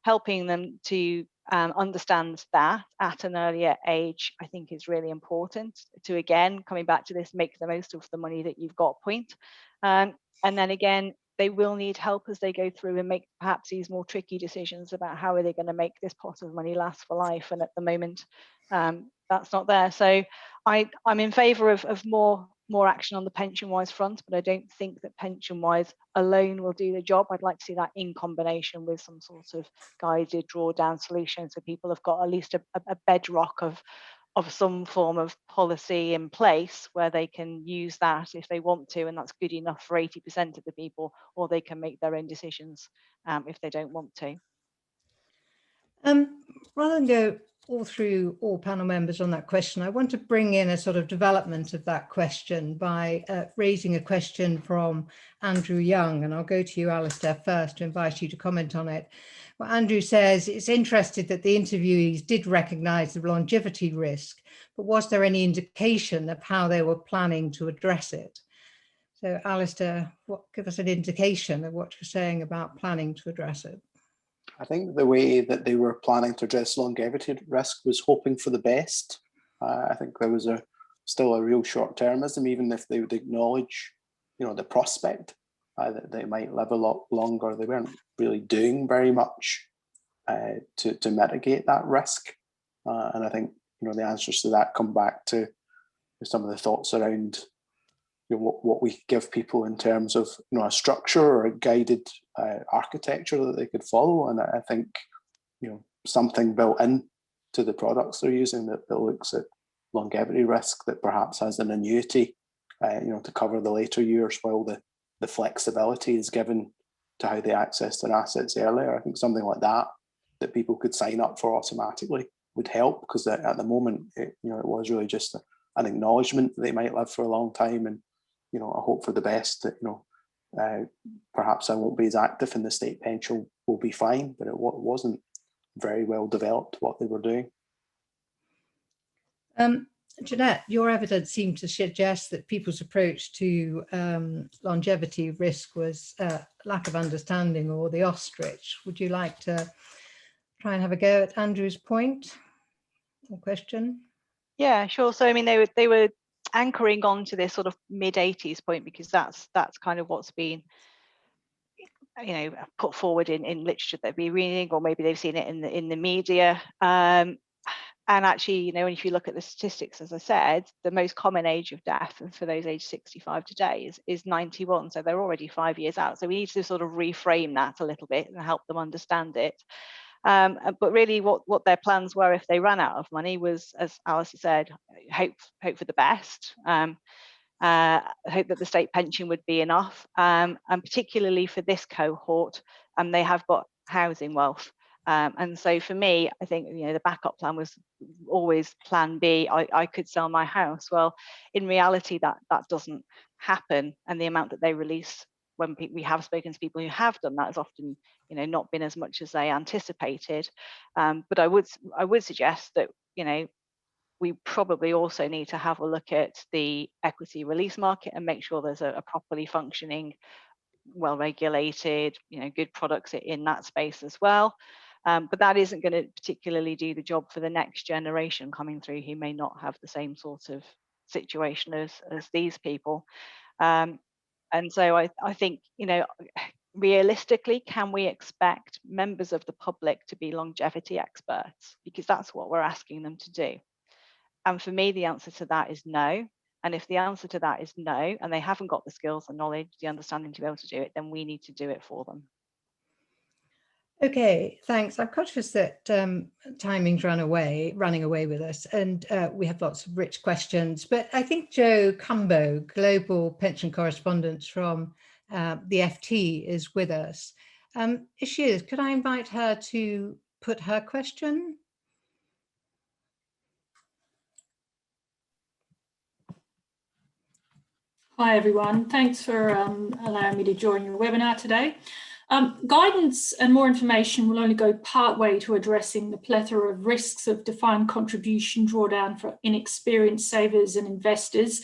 helping them to understand that at an earlier age, I think, is really important to, again, coming back to this, make the most of the money that you've got point. And then again, they will need help as they go through and make perhaps these more tricky decisions about how are they going to make this pot of money last for life. And at the moment, that's not there. So I'm in favour of more action on the PensionWise front, but I don't think that PensionWise alone will do the job. I'd like to see that in combination with some sort of guided drawdown solution, so people have got at least a bedrock of some form of policy in place where they can use that if they want to, and that's good enough for 80% of the people, or they can make their own decisions if they don't want to. Rather than go all through all panel members on that question, I want to bring in a sort of development of that question by raising a question from Andrew Young, and I'll go to you, Alistair, first to invite you to comment on it. Well, Andrew says it's interesting that the interviewees did recognise the longevity risk, but was there any indication of how they were planning to address it? So, Alistair, give us an indication of what you're saying about planning to address it. I think the way that they were planning to address longevity risk was hoping for the best. I think there was still a real short-termism, even if they would acknowledge, the prospect that they might live a lot longer. They weren't really doing very much to mitigate that risk. And I think, the answers to that come back to some of the thoughts around what we give people in terms of a structure or a guided architecture that they could follow. And I think something built in to the products they're using that looks at longevity risk, that perhaps has an annuity, to cover the later years, while the flexibility is given to how they access their assets earlier. I think something like that people could sign up for automatically would help, because at the moment, it was really just an acknowledgement that they might live for a long time, and I hope for the best that perhaps I won't be as active in the state pension will be fine, but it wasn't very well developed what they were doing. Jeanette, your evidence seemed to suggest that people's approach to longevity risk was lack of understanding, or the ostrich. Would you like to try and have a go at Andrew's point or question? Yeah, sure. So I mean, they were anchoring on to this sort of mid-80s point, because that's kind of what's been put forward in literature that they've been reading, or maybe they've seen it in the media. And actually, if you look at the statistics, as I said, the most common age of death for those aged 65 today is 91. So they're already 5 years out. So we need to sort of reframe that a little bit and help them understand it. But really what their plans were if they ran out of money was, as Alice said, hope for the best. Hope that the state pension would be enough. And particularly for this cohort, they have got housing wealth. And so for me, I think the backup plan was always plan B. I could sell my house. Well, in reality, that doesn't happen, and the amount that they release when we have spoken to people who have done that has often not been as much as they anticipated. But I would suggest that we probably also need to have a look at the equity release market and make sure there's a properly functioning, well-regulated, good products in that space as well. But that isn't going to particularly do the job for the next generation coming through, who may not have the same sort of situation as these people. And so I think, realistically, can we expect members of the public to be longevity experts? Because that's what we're asking them to do. And for me, the answer to that is no. And if the answer to that is no, and they haven't got the skills, the knowledge, the understanding to be able to do it, then we need to do it for them. Okay, thanks. I'm conscious that timing's running away with us, and we have lots of rich questions. But I think Jo Cumbo, Global Pension Correspondent from the FT, is with us. If she is, could I invite her to put her question? Hi, everyone. Thanks for allowing me to join your webinar today. Guidance and more information will only go partway to addressing the plethora of risks of defined contribution drawdown for inexperienced savers and investors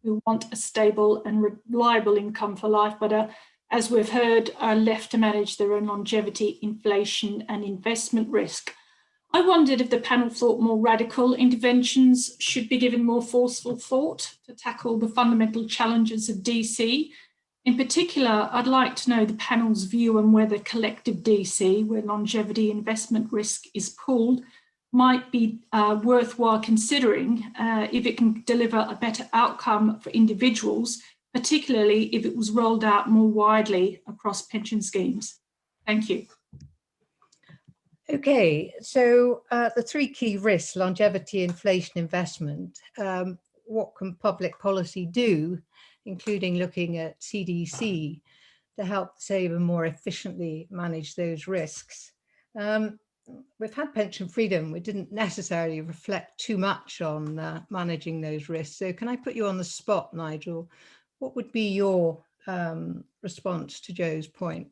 who want a stable and reliable income for life, but as we've heard, are left to manage their own longevity, inflation and investment risk. I wondered if the panel thought more radical interventions should be given more forceful thought to tackle the fundamental challenges of DC. In particular, I'd like to know the panel's view on whether collective DC, where longevity investment risk is pooled, might be worthwhile considering if it can deliver a better outcome for individuals, particularly if it was rolled out more widely across pension schemes. Thank you. Okay, so the three key risks: longevity, inflation, investment. What can public policy do, including looking at CDC, to help the saver more efficiently manage those risks? We've had pension freedom. We didn't necessarily reflect too much on managing those risks. So can I put you on the spot, Nigel? What would be your response to Jo's point?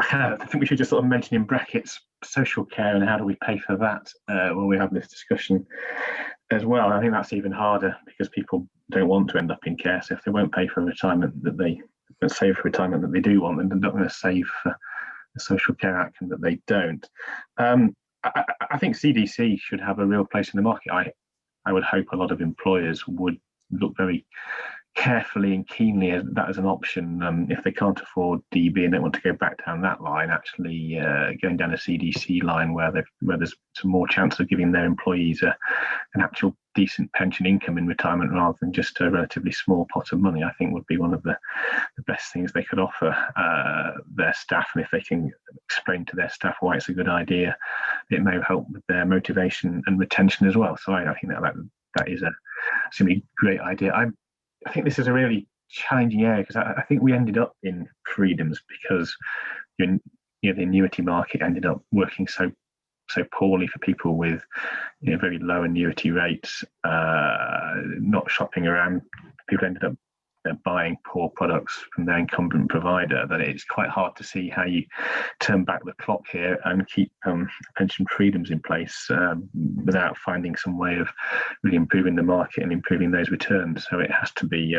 I think we should just sort of mention in brackets social care and how do we pay for that when we have this discussion as well. I think that's even harder because people don't want to end up in care. So if they won't pay for retirement that they save for retirement that they do want, then they're not going to save for the social care outcome that they don't. I think CDC should have a real place in the market. I would hope a lot of employers would look very carefully and keenly at that as an option. If they can't afford DB and don't want to go back down that line, actually going down a CDC line where there's some more chance of giving their employees an actual decent pension income in retirement rather than just a relatively small pot of money, I think would be one of the best things they could offer their staff. And if they can explain to their staff why it's a good idea, it may help with their motivation and retention as well. So I think that is a simply great idea. I think this is a really challenging area because I think we ended up in freedoms because the annuity market ended up working so poorly for people with very low annuity rates, not shopping around. People ended up buying poor products from their incumbent provider, that it's quite hard to see how you turn back the clock here and keep pension freedoms in place without finding some way of really improving the market and improving those returns. So it has to be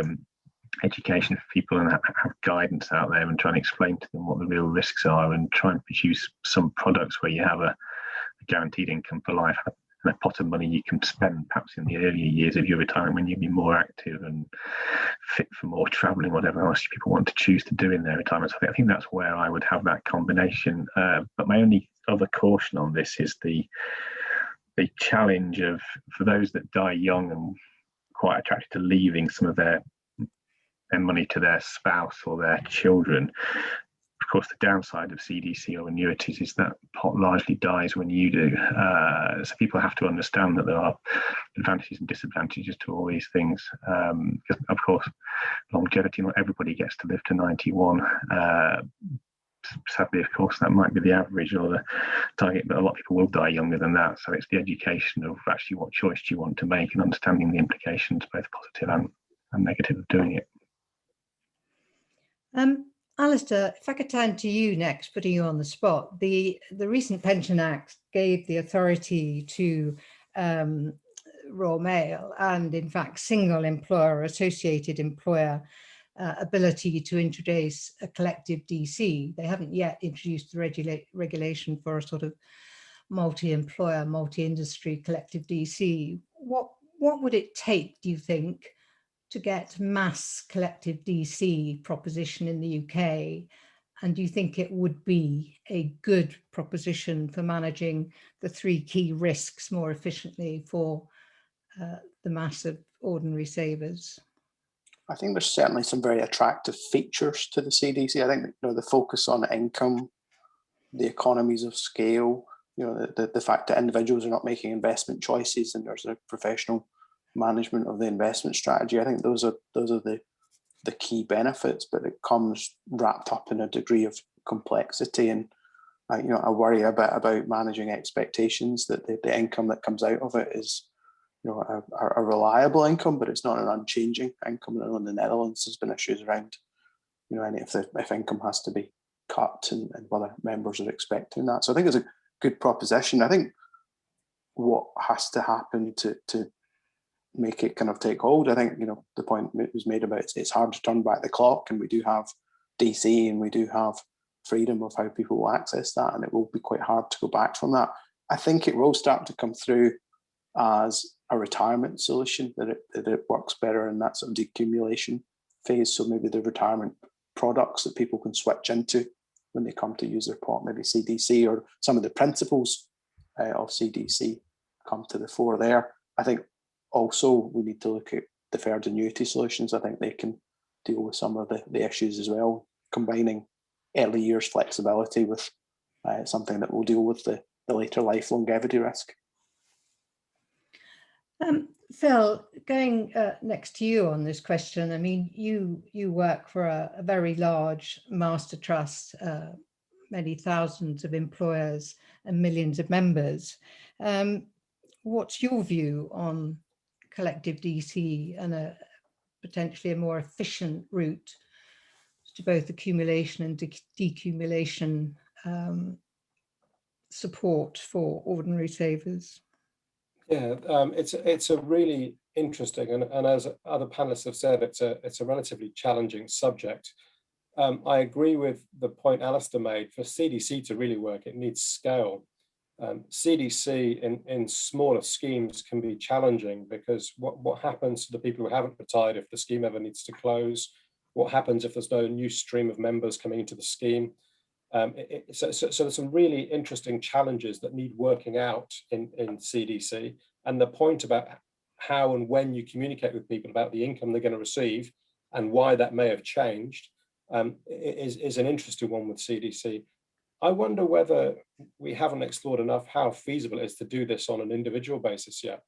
education for people and have guidance out there and try and explain to them what the real risks are and try and produce some products where you have a guaranteed income for life and a pot of money you can spend perhaps in the earlier years of your retirement when you'll be more active and fit for more traveling, whatever else people want to choose to do in their retirement. So I think that's where I would have that combination. But my only other caution on this is the challenge of, for those that die young and quite attracted to leaving some of their money to their spouse or their children. Of course, the downside of CDC or annuities is that pot largely dies when you do. So people have to understand that there are advantages and disadvantages to all these things. Because of course, longevity, not everybody gets to live to 91. Sadly, of course, that might be the average or the target, but a lot of people will die younger than that. So it's the education of actually what choice do you want to make and understanding the implications, both positive and negative, of doing it. Alistair, if I could turn to you next, putting you on the spot. The recent Pension Act gave the authority to Royal Mail and, in fact, single employer, associated employer ability to introduce a collective DC. They haven't yet introduced the regulation for a sort of multi-employer, multi-industry collective DC. What would it take, do you think, to get mass collective DC proposition in the UK? And do you think it would be a good proposition for managing the three key risks more efficiently for the mass of ordinary savers? I think there's certainly some very attractive features to the CDC. I think the focus on income, the economies of scale, the fact that individuals are not making investment choices and there's a professional management of the investment strategy. I think those are the key benefits, but it comes wrapped up in a degree of complexity. And I worry a bit about managing expectations that the income that comes out of it is a reliable income, but it's not an unchanging income. In the Netherlands, there's been issues around if income has to be cut and whether members are expecting that. So I think it's a good proposition. I think what has to happen to make it kind of take hold. I think the point was made about it's hard to turn back the clock, and we do have DC and we do have freedom of how people will access that, and it will be quite hard to go back from that. I think it will start to come through as a retirement solution, that it works better in that sort of decumulation phase. So maybe the retirement products that people can switch into when they come to use their pot, maybe CDC, or some of the principles of CDC come to the fore there. I think also we need to look at deferred annuity solutions. I think they can deal with some of the issues as well, combining early years flexibility with something that will deal with the later life longevity risk. Phil, going next to you on this question, I mean, you work for a very large master trust, many thousands of employers and millions of members. What's your view on collective DC and potentially a more efficient route to both accumulation and decumulation support for ordinary savers? Yeah, it's a really interesting, and as other panelists have said, it's a relatively challenging subject. I agree with the point Alistair made. For CDC to really work, it needs scale. CDC in smaller schemes can be challenging because what happens to the people who haven't retired if the scheme ever needs to close? What happens if there's no new stream of members coming into the scheme? So there's some really interesting challenges that need working out in CDC. And the point about how and when you communicate with people about the income they're going to receive and why that may have changed is an interesting one with CDC. I wonder whether we haven't explored enough how feasible it is to do this on an individual basis yet.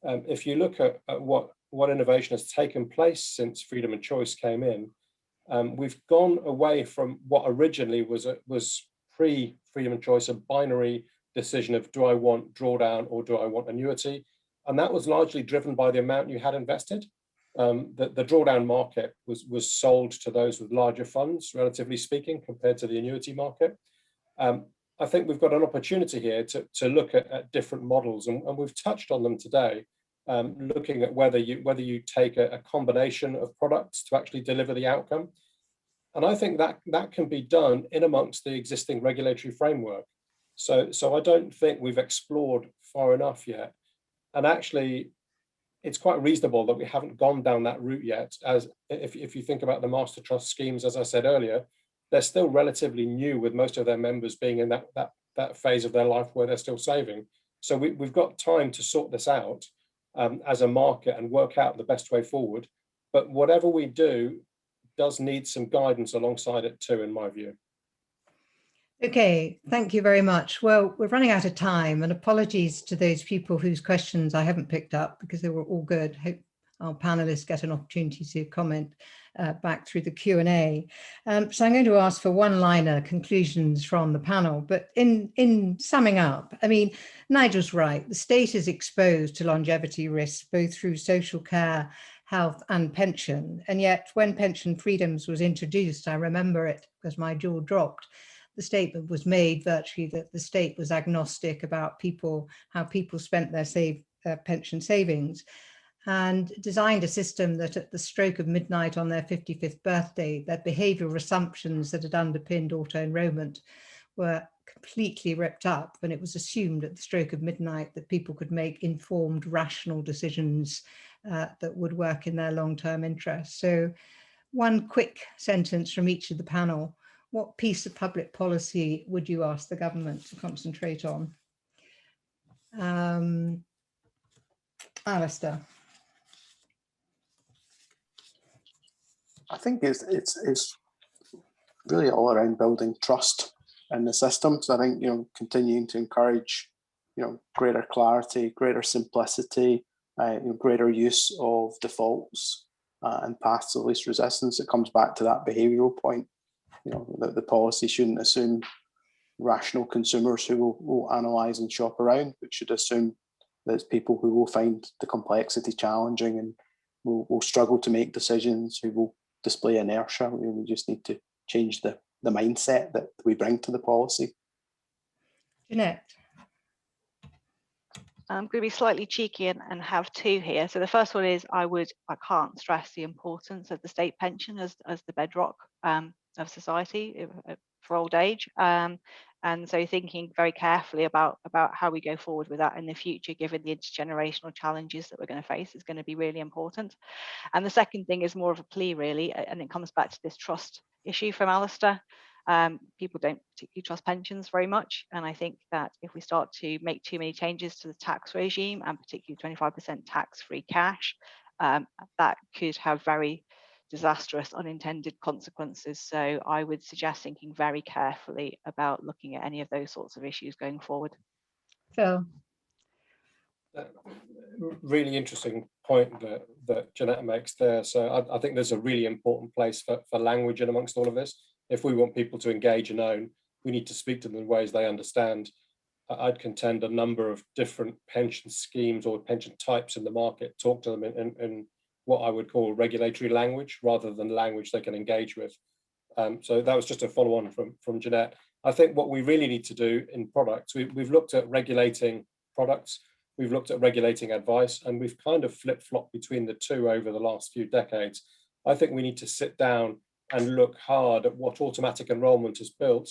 If you look at what innovation has taken place since freedom and choice came in, we've gone away from what originally was pre-freedom and choice, a binary decision of do I want drawdown or do I want annuity? And that was largely driven by the amount you had invested. The drawdown market was sold to those with larger funds, relatively speaking, compared to the annuity market. I think we've got an opportunity here to look at different models, and we've touched on them today, looking at whether you take a combination of products to actually deliver the outcome. And I think that can be done in amongst the existing regulatory framework. So I don't think we've explored far enough yet. And actually, it's quite reasonable that we haven't gone down that route yet, as if you think about the master trust schemes, as I said earlier, they're still relatively new, with most of their members being in that phase of their life where they're still saving. So we've got time to sort this out as a market and work out the best way forward. But whatever we do does need some guidance alongside it too, in my view. Okay, thank you very much. Well, we're running out of time, and apologies to those people whose questions I haven't picked up because they were all good. Hope our panelists get an opportunity to comment back through the Q&A. So I'm going to ask for one-liner conclusions from the panel, but in summing up, I mean, Nigel's right. The state is exposed to longevity risks, both through social care, health and pension. And yet when Pension Freedoms was introduced, I remember it because my jaw dropped. The statement was made virtually that the state was agnostic about how people spent their pension savings, and designed a system that at the stroke of midnight on their 55th birthday, their behavioural assumptions that had underpinned auto-enrolment were completely ripped up, and it was assumed at the stroke of midnight that people could make informed, rational decisions that would work in their long-term interests. So one quick sentence from each of the panel. What piece of public policy would you ask the government to concentrate on? Alistair. I think it's really all around building trust in the system. So I think, continuing to encourage, greater clarity, greater simplicity, greater use of defaults and paths of least resistance. It comes back to that behavioural point. That the policy shouldn't assume rational consumers who will analyse and shop around, but should assume that it's people who will find the complexity challenging and will struggle to make decisions, who will display inertia. We just need to change the mindset that we bring to the policy. Jeanette. I'm going to be slightly cheeky and have two here. So the first one is I can't stress the importance of the state pension as the bedrock of society for old age. And so thinking very carefully about how we go forward with that in the future, given the intergenerational challenges that we're going to face, is going to be really important. And the second thing is more of a plea, really, and it comes back to this trust issue from Alistair. People don't particularly trust pensions very much. And I think that if we start to make too many changes to the tax regime, and particularly 25% tax-free cash, that could have very disastrous unintended consequences. So I would suggest thinking very carefully about looking at any of those sorts of issues going forward. Phil. Really interesting point that Jeanette makes there. So I think there's a really important place for language in amongst all of this. If we want people to engage and own, we need to speak to them in ways they understand. I'd contend a number of different pension schemes or pension types in the market talk to them in what I would call regulatory language rather than language they can engage with. So that was just a follow on from Jeanette. I think what we really need to do in products, we've looked at regulating products, we've looked at regulating advice, and we've kind of flip-flopped between the two over the last few decades. I think we need to sit down and look hard at what automatic enrolment has built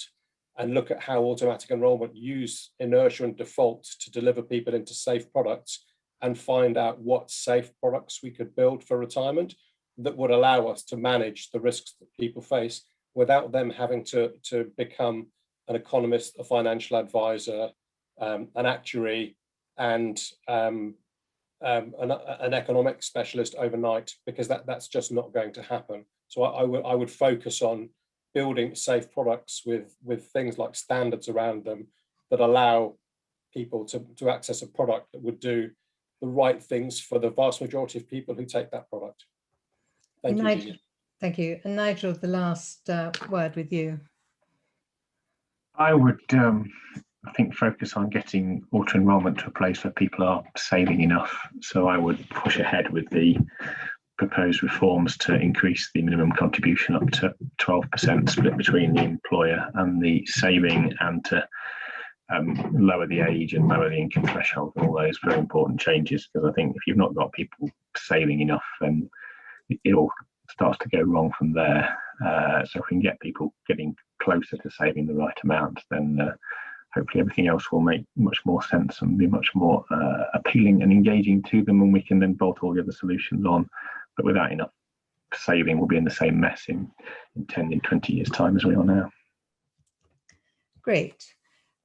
and look at how automatic enrolment use inertia and default to deliver people into safe products, and find out what safe products we could build for retirement that would allow us to manage the risks that people face without them having to become an economist, a financial advisor, an actuary, and an economic specialist overnight, because that's just not going to happen. So I would focus on building safe products with things like standards around them that allow people to access a product that would do the right things for the vast majority of people who take that product. Thank you, Jeannie. Thank you. And Nigel, the last word with you. I would, I think, focus on getting auto enrolment to a place where people are saving enough. So I would push ahead with the proposed reforms to increase the minimum contribution up to 12%, split between the employer and the saving, and to lower the age and lower the income threshold, and all those very important changes. Because I think if you've not got people saving enough, then it all starts to go wrong from there. So if we can get people getting closer to saving the right amount, then hopefully everything else will make much more sense and be much more appealing and engaging to them, and we can then bolt all the other solutions on. But without enough saving, we'll be in the same mess in 10, in 20 years' time as we are now. Great.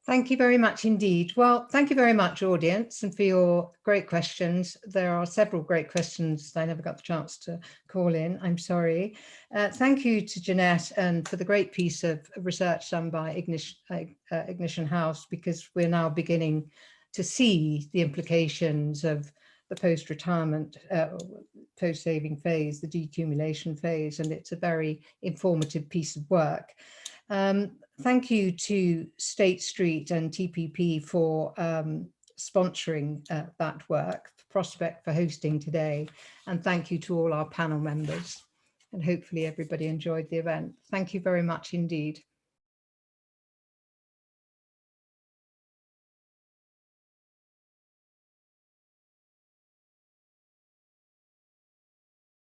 Thank you very much indeed. Well, thank you very much, audience, and for your great questions. There are several great questions that I never got the chance to call in. I'm sorry. Thank you to Jeanette and for the great piece of research done by Ignition House, because we're now beginning to see the implications of the post-retirement, post-saving phase, the decumulation phase, and it's a very informative piece of work. Thank you to State Street and TPP for sponsoring that work, Prospect for hosting today, and thank you to all our panel members, and hopefully everybody enjoyed the event. Thank you very much indeed.